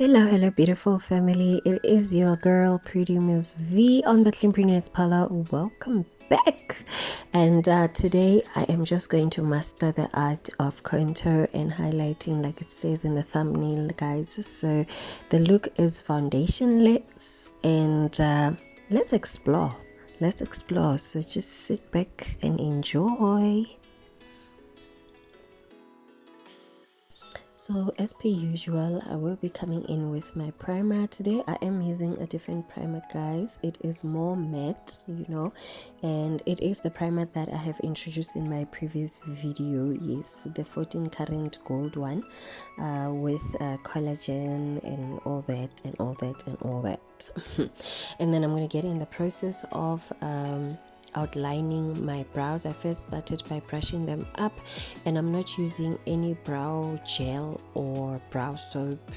Hello, beautiful family. It is your girl, Pretty Miss V on the Glampreneur's Parlour. Welcome back. And today I am just going to master the art of contour and highlighting, like it says in the thumbnail, guys. So the look is foundationless, and let's explore. Let's explore. So just sit back and enjoy. So as per usual, I will be coming in with my primer. Today I am using a different primer, guys. It is more matte, and it is the primer that I have introduced in my previous video. Yes, the 14 karat gold one, with collagen and all that and all that and all that. And then I'm going to get in the process of outlining my brows. I first started by brushing them up, and I'm not using any brow gel or brow soap.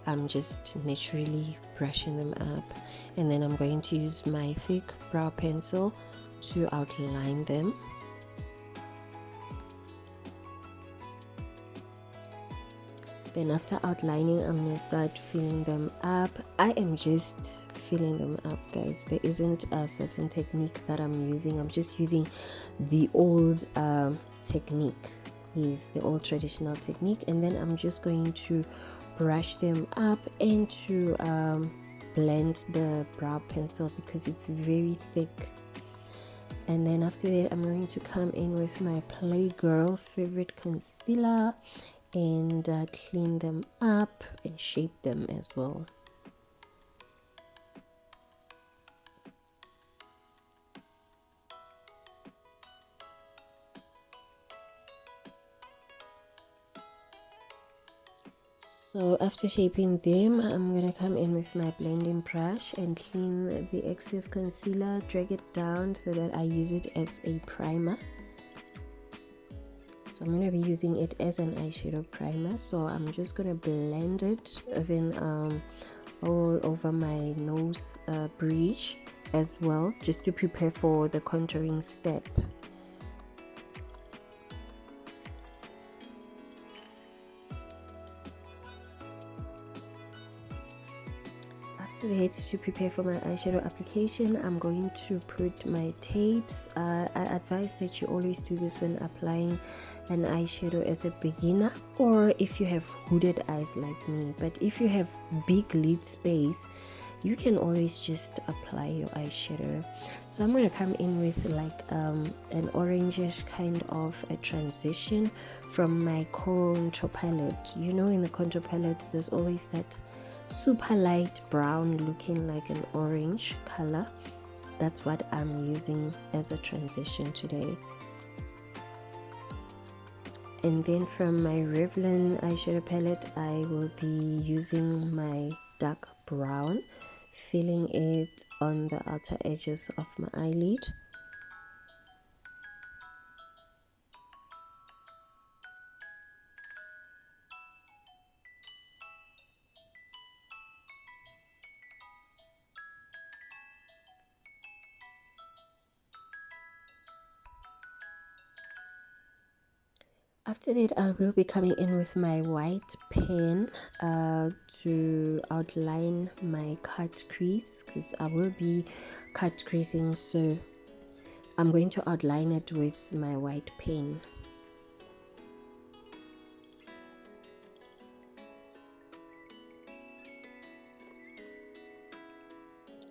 I'm just naturally brushing them up, and then I'm going to use my thick brow pencil to outline them. Then after outlining, I'm going to start filling them up. I am just filling them up, guys. There isn't a certain technique that I'm using. I'm just using the old technique. Yes, the old traditional technique. And then I'm just going to brush them up and to blend the brow pencil because it's very thick. And then after that, I'm going to come in with my Playgirl favorite concealer and clean them up and shape them as well. So after shaping them, I'm going to come in with my blending brush and clean the excess concealer, drag it down so that I use it as a primer. So I'm going to be using it as an eyeshadow primer. So I'm just going to blend it even all over my nose bridge as well, just to prepare for the contouring step. After that, to prepare for my eyeshadow application, I'm going to put my tapes. I advise that you always do this when applying an eyeshadow as a beginner, or if you have hooded eyes like me. But if you have big lid space, you can always just apply your eyeshadow. So I'm going to come in with like an orangish kind of a transition from my contour palette. In the contour palette, there's always that super light brown looking like an orange color. That's what I'm using as a transition today. And then from my Revlon eyeshadow palette, I will be using my dark brown, filling it on the outer edges of my eyelid. After that, I will be coming in with my white pen to outline my cut crease, because I will be cut creasing, so I'm going to outline it with my white pen.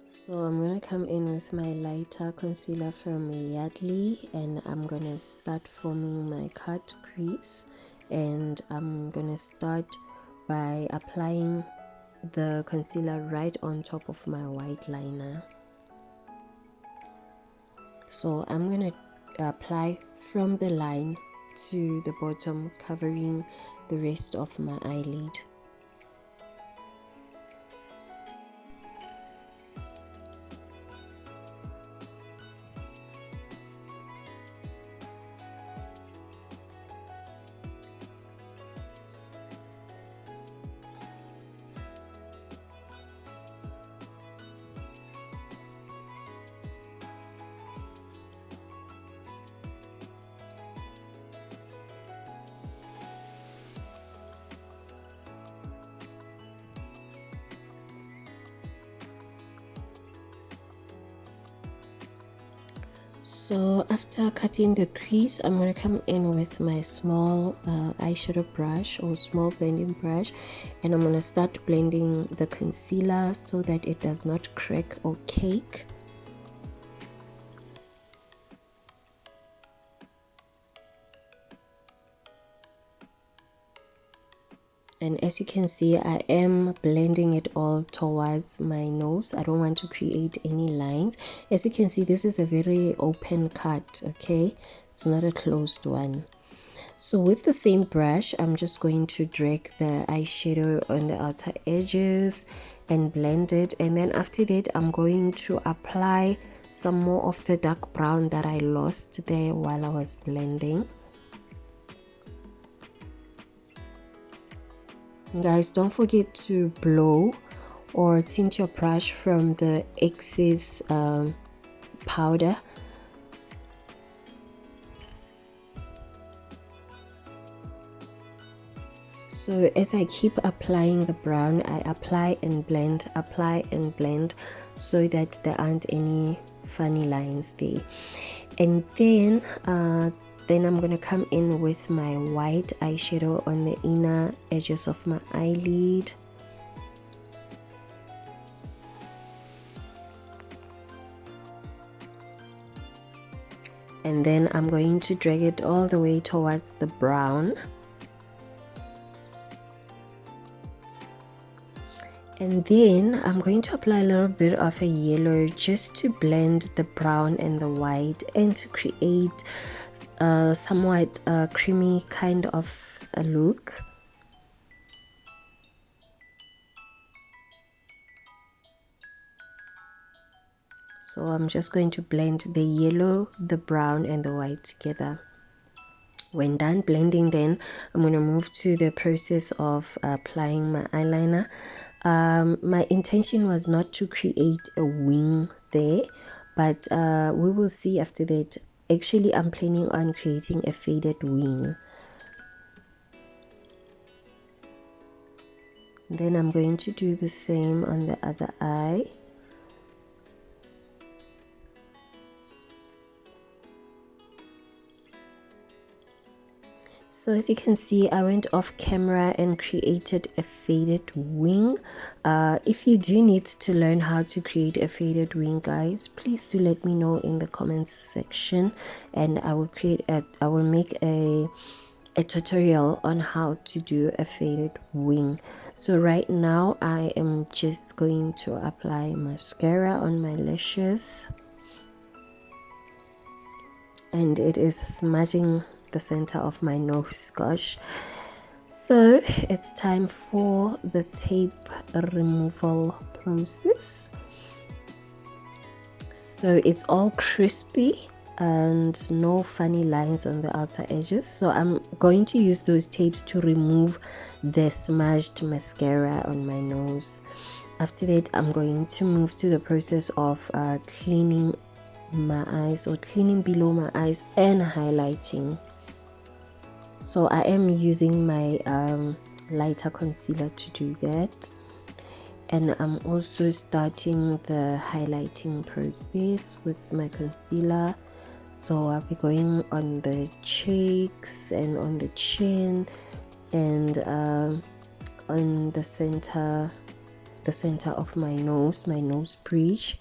So I'm going to come in with my lighter concealer from Yardley, and I'm going to start forming my cut crease, and I'm going to start by applying the concealer right on top of my white liner. So I'm going to apply from the line to the bottom, covering the rest of my eyelid. So after cutting the crease, I'm going to come in with my small eyeshadow brush or small blending brush, and I'm going to start blending the concealer so that it does not crack or cake. And as you can see, I am blending it all towards my nose. I don't want to create any lines. As you can see, this is a very open cut, okay? It's not a closed one. So with the same brush, I'm just going to drag the eyeshadow on the outer edges and blend it. And then after that, I'm going to apply some more of the dark brown that I lost there while I was blending. Guys, don't forget to blow or tint your brush from the excess powder. So as I keep applying the brown, I apply and blend so that there aren't any funny lines there. And then I'm going to come in with my white eyeshadow on the inner edges of my eyelid. And then I'm going to drag it all the way towards the brown. And then I'm going to apply a little bit of a yellow just to blend the brown and the white and to create somewhat creamy kind of a look. So I'm just going to blend the yellow, the brown and the white together. When done blending, then I'm going to move to the process of applying my eyeliner. My intention was not to create a wing there, but we will see after that. Actually, I'm planning on creating a faded wing. Then I'm going to do the same on the other eye. So as you can see, I went off camera and created a faded wing. If you do need to learn how to create a faded wing, guys, please do let me know in the comments section, and I will make a tutorial on how to do a faded wing. So right now I am just going to apply mascara on my lashes, and it is smudging the center of my nose. Gosh. So it's time for the tape removal process. So it's all crispy and no funny lines on the outer edges, so I'm going to use those tapes to remove the smudged mascara on my nose. After that, I'm going to move to the process of cleaning my eyes, or cleaning below my eyes and highlighting. So I am using my lighter concealer to do that, and I'm also starting the highlighting process with my concealer. So I'll be going on the cheeks and on the chin and on the center of my nose bridge.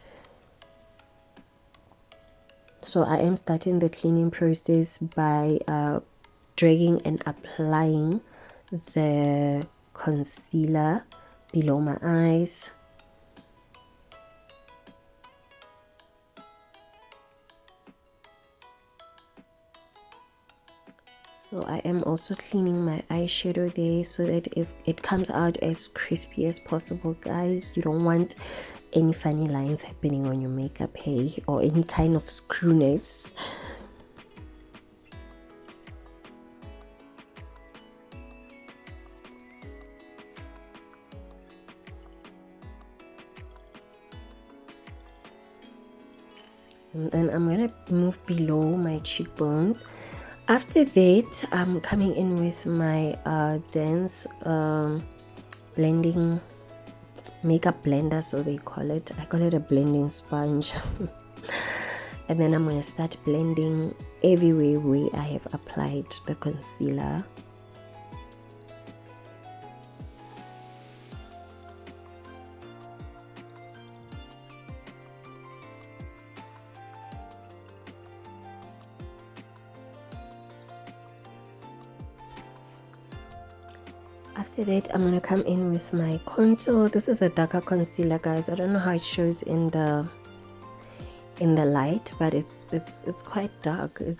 So I am starting the cleaning process by dragging and applying the concealer below my eyes. So I am also cleaning my eyeshadow there so that it comes out as crispy as possible, guys. You don't want any funny lines happening on your makeup, hey, or any kind of screwness. And then I'm gonna move below my cheekbones. After that, I'm coming in with my dense blending makeup blender, so they call it. I call it a blending sponge. and then I'm going to start blending everywhere where I have applied the concealer. After that, I'm going to come in with my contour. This is a darker concealer, guys. I don't know how it shows in the light, but it's quite dark. It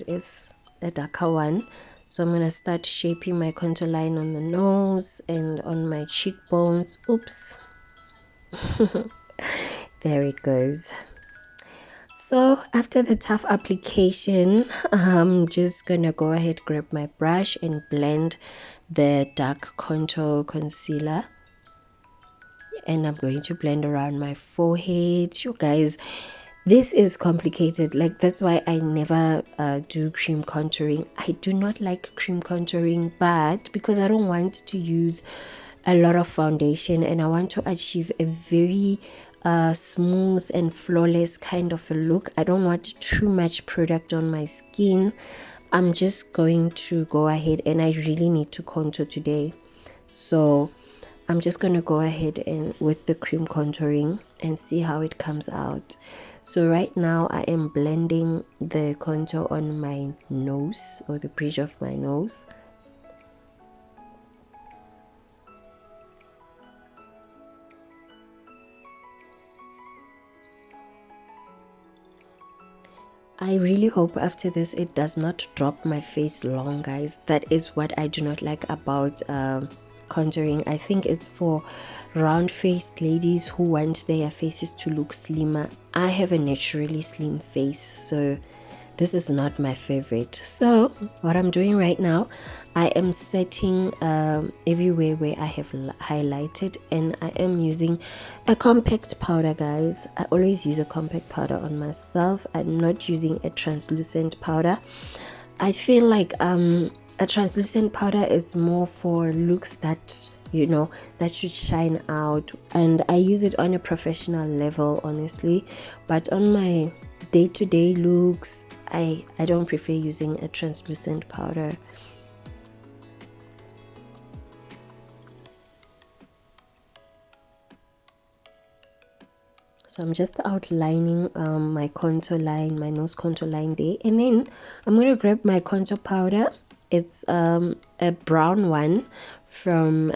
is a darker one. So I'm going to start shaping my contour line on the nose and on my cheekbones. Oops. There it goes. So after the tough application, I'm just gonna go ahead, grab my brush and blend the dark contour concealer, and I'm going to blend around my forehead. You guys, this is complicated. Like, that's why I never do cream contouring. I do not like cream contouring, but because I don't want to use a lot of foundation and I want to achieve a very smooth and flawless kind of a look, I don't want too much product on my skin. I'm just going to go ahead, and I really need to contour today, so I'm just going to go ahead and with the cream contouring and see how it comes out. So right now I am blending the contour on my nose, or the bridge of my nose. I really hope after this it does not drop my face long, guys. That is what I do not like about contouring. I think it's for round faced ladies who want their faces to look slimmer. I have a naturally slim face, so this is not my favorite. So what I'm doing right now, I am setting everywhere where I have highlighted, and I am using a compact powder, guys. I always use a compact powder on myself. I'm not using a translucent powder. I feel like a translucent powder is more for looks that, you know, that should shine out, and I use it on a professional level, honestly, but on my day-to-day looks, I don't prefer using a translucent powder. So I'm just outlining my contour line, my nose contour line there, and then I'm going to grab my contour powder. It's a brown one from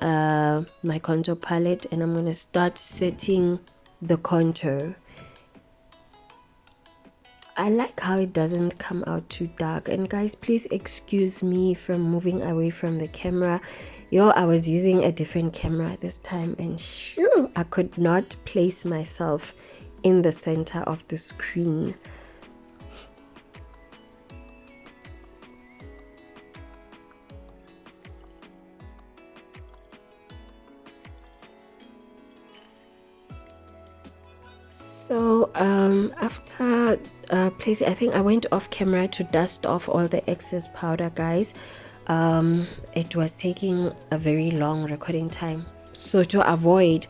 my contour palette, and I'm going to start setting the contour. I like how it doesn't come out too dark. And guys, please excuse me from moving away from the camera. I was using a different camera this time, and sure, I could not place myself in the center of the screen. So after placing, I think I went off camera to dust off all the excess powder, guys. It was taking a very long recording time, so to avoid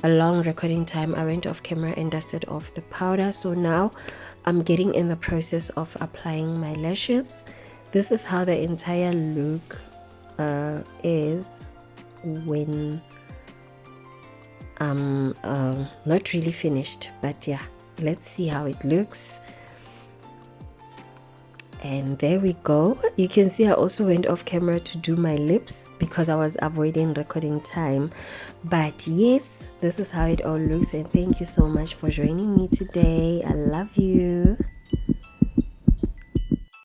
a long recording time, I went off camera and dusted off the powder. So now I'm getting in the process of applying my lashes. This is how the entire look is when I'm not really finished, but yeah, let's see how it looks. And there we go. You can see I also went off camera to do my lips because I was avoiding recording time. But yes, this is how it all looks, and thank you so much for joining me today. I love you.